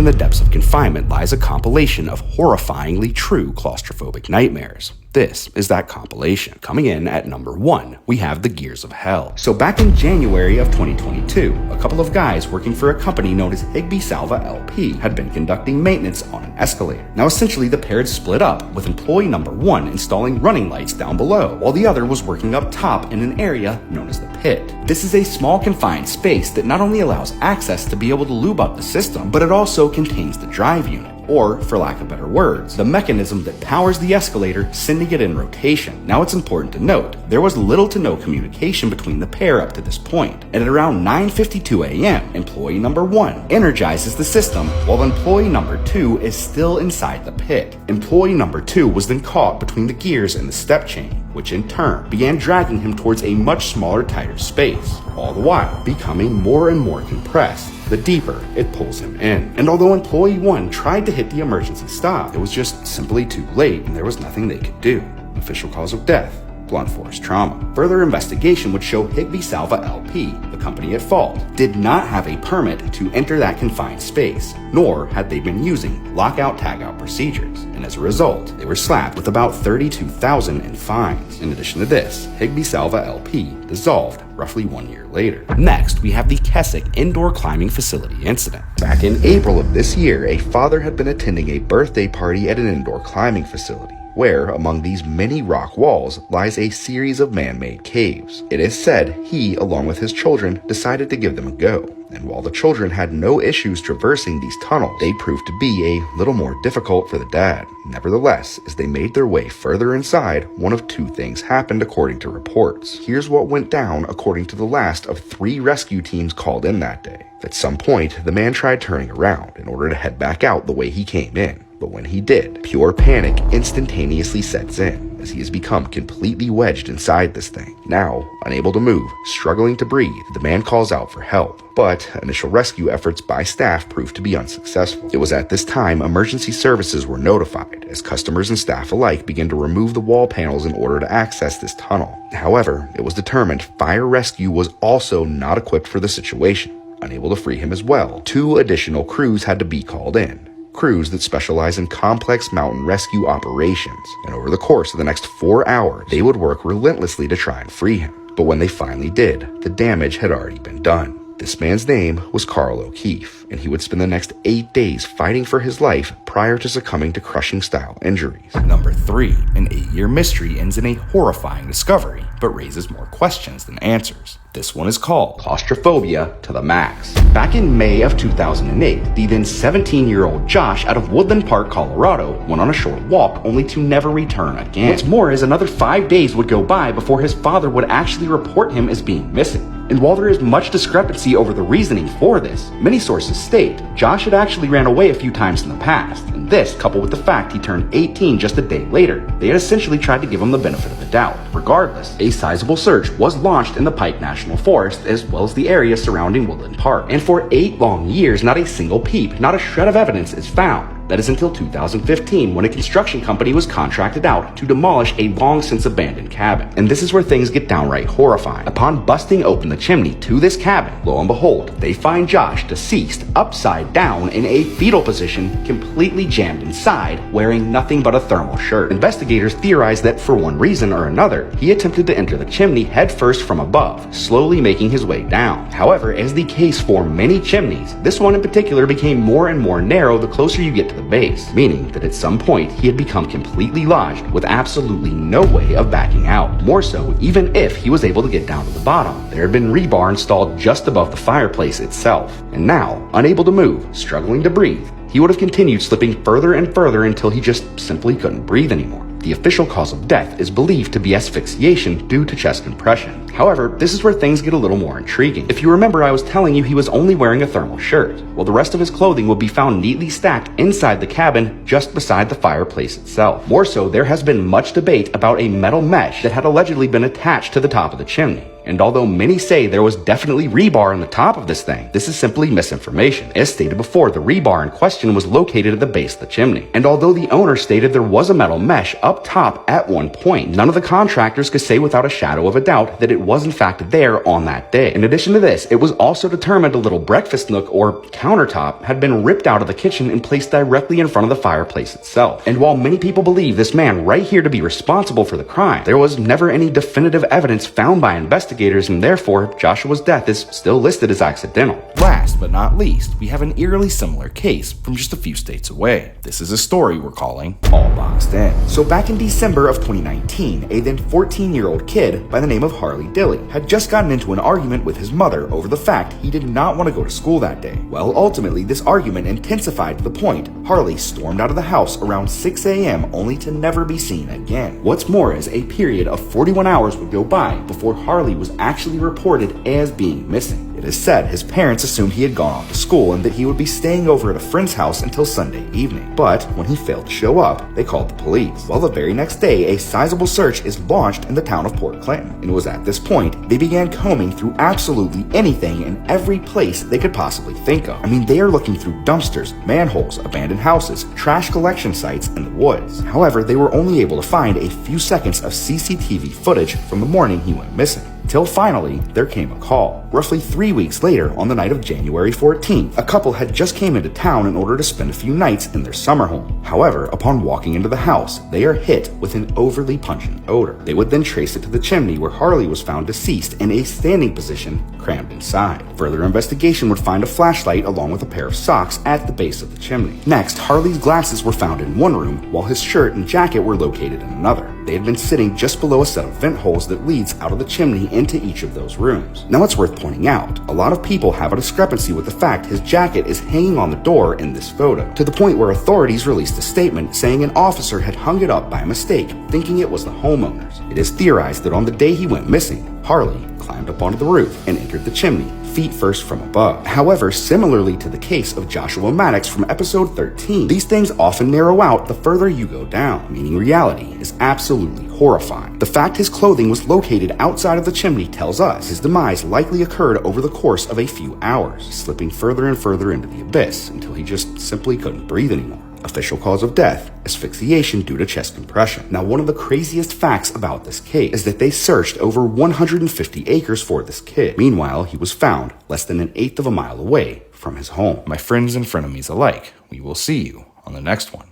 the depths of confinement lies a compilation of horrifyingly true claustrophobic nightmares. This is that compilation. Coming in at number 1, we have the Gears of Hell. So back in January of 2022, a couple of guys working for a company known as Higbee Salva LP had been conducting maintenance on an escalator. Now essentially the pair had split up, with employee number 1 installing running lights down below, while the other was working up top in an area known as the pit. This is a small confined space that not only allows access to be able to lube up the system, but it also contains the drive unit, or, for lack of better words, the mechanism that powers the escalator, sending it in rotation. Now it's important to note, there was little to no communication between the pair up to this point, and at around 9:52 a.m., employee number 1 energizes the system, while employee number 2 is still inside the pit. Employee number 2 was then caught between the gears and the step chain, which in turn began dragging him towards a much smaller, tighter space, all the while becoming more and more compressed the deeper it pulls him in. And although employee 1 tried to hit the emergency stop, it was just simply too late and there was nothing they could do. Official cause of death: blunt force trauma. Further investigation would show Higbee Salva LP, the company at fault, did not have a permit to enter that confined space, nor had they been using lockout-tagout procedures, and as a result, they were slapped with about $32,000 in fines. In addition to this, Higbee Salva LP dissolved roughly 1 year later. Next, we have the Keswick Indoor Climbing Facility incident. Back in April of this year, a father had been attending a birthday party at an indoor climbing facility, where, among these many rock walls, lies a series of man-made caves. It is said he, along with his children, decided to give them a go. And while the children had no issues traversing these tunnels, they proved to be a little more difficult for the dad. Nevertheless, as they made their way further inside, one of two things happened according to reports. Here's what went down according to the last of 3 rescue teams called in that day. At some point, the man tried turning around in order to head back out the way he came in. But when he did, pure panic instantaneously sets in, as he has become completely wedged inside this thing. Now, unable to move, struggling to breathe, the man calls out for help. But initial rescue efforts by staff proved to be unsuccessful. It was at this time emergency services were notified, as customers and staff alike began to remove the wall panels in order to access this tunnel. However, it was determined fire rescue was also not equipped for the situation. Unable to free him as well, 2 additional crews had to be called in. Crews that specialize in complex mountain rescue operations, and over the course of the next 4 hours, they would work relentlessly to try and free him. But when they finally did, the damage had already been done. This man's name was Carl O'Keefe, and he would spend the next 8 days fighting for his life prior to succumbing to crushing-style injuries. Number 3, an 8-year mystery ends in a horrifying discovery, but raises more questions than answers. This one is called Claustrophobia to the Max. Back in May of 2008, the then 17-year-old Josh out of Woodland Park, Colorado, went on a short walk only to never return again. What's more is another 5 days would go by before his father would actually report him as being missing. And while there is much discrepancy over the reasoning for this, many sources state Josh had actually ran away a few times in the past, and this, coupled with the fact he turned 18 just a day later, they had essentially tried to give him the benefit of the doubt. Regardless, a sizable search was launched in the Pike National Forest as well as the area surrounding Woodland Park, and for 8 long years not a single peep, not a shred of evidence is found. That is until 2015, when a construction company was contracted out to demolish a long-since abandoned cabin. And this is where things get downright horrifying. Upon busting open the chimney to this cabin, lo and behold, they find Josh deceased, upside down in a fetal position, completely jammed inside, wearing nothing but a thermal shirt. Investigators theorize that for one reason or another, he attempted to enter the chimney headfirst from above, slowly making his way down. However, as the case for many chimneys, this one in particular became more and more narrow the closer you get to the base, meaning that at some point he had become completely lodged with absolutely no way of backing out. More so, even if he was able to get down to the bottom, there had been rebar installed just above the fireplace itself. And now, unable to move, struggling to breathe, he would have continued slipping further and further until he just simply couldn't breathe anymore. The official cause of death is believed to be asphyxiation due to chest compression. However, this is where things get a little more intriguing. If you remember, I was telling you he was only wearing a thermal shirt. Well, the rest of his clothing would be found neatly stacked inside the cabin just beside the fireplace itself. More so, there has been much debate about a metal mesh that had allegedly been attached to the top of the chimney. And although many say there was definitely rebar on the top of this thing, this is simply misinformation. As stated before, the rebar in question was located at the base of the chimney. And although the owner stated there was a metal mesh up top at one point, none of the contractors could say without a shadow of a doubt that it was in fact there on that day. In addition to this, it was also determined a little breakfast nook or countertop had been ripped out of the kitchen and placed directly in front of the fireplace itself. And while many people believe this man right here to be responsible for the crime, there was never any definitive evidence found by investigators, and therefore Joshua's death is still listed as accidental. Last but not least, we have an eerily similar case from just a few states away. This is a story we're calling All Boxed In. So back in December of 2019, a then 14-year-old kid by the name of Harley Dilly had just gotten into an argument with his mother over the fact he did not want to go to school that day. Well, ultimately, this argument intensified to the point Harley stormed out of the house around 6 a.m. only to never be seen again. What's more is a period of 41 hours would go by before Harley was actually reported as being missing. It is said his parents assumed he had gone off to school and that he would be staying over at a friend's house until Sunday evening. But when he failed to show up, they called the police. Well, the very next day, a sizable search is launched in the town of Port Clinton. And it was at this point they began combing through absolutely anything and every place they could possibly think of. I mean, they are looking through dumpsters, manholes, abandoned houses, trash collection sites, and the woods. However, they were only able to find a few seconds of CCTV footage from the morning he went missing. Till finally, there came a call. Roughly 3 weeks later, on the night of January 14th, a couple had just came into town in order to spend a few nights in their summer home. However, upon walking into the house, they are hit with an overly pungent odor. They would then trace it to the chimney where Harley was found deceased in a standing position, crammed inside. Further investigation would find a flashlight along with a pair of socks at the base of the chimney. Next, Harley's glasses were found in one room, while his shirt and jacket were located in another. They had been sitting just below a set of vent holes that leads out of the chimney into each of those rooms. Now it's worth pointing out, a lot of people have a discrepancy with the fact his jacket is hanging on the door in this photo, to the point where authorities released a statement saying an officer had hung it up by mistake, thinking it was the homeowner's. It is theorized that on the day he went missing, Harley climbed up onto the roof and entered the chimney, feet first from above. However, similarly to the case of Joshua Maddox from episode 13, these things often narrow out the further you go down, meaning reality is absolutely horrifying. The fact his clothing was located outside of the chimney tells us his demise likely occurred over the course of a few hours, slipping further and further into the abyss until he just simply couldn't breathe anymore. Official cause of death, asphyxiation due to chest compression. Now, one of the craziest facts about this case is that they searched over 150 acres for this kid. Meanwhile, he was found less than an eighth of a mile away from his home. My friends and frenemies alike, we will see you on the next one.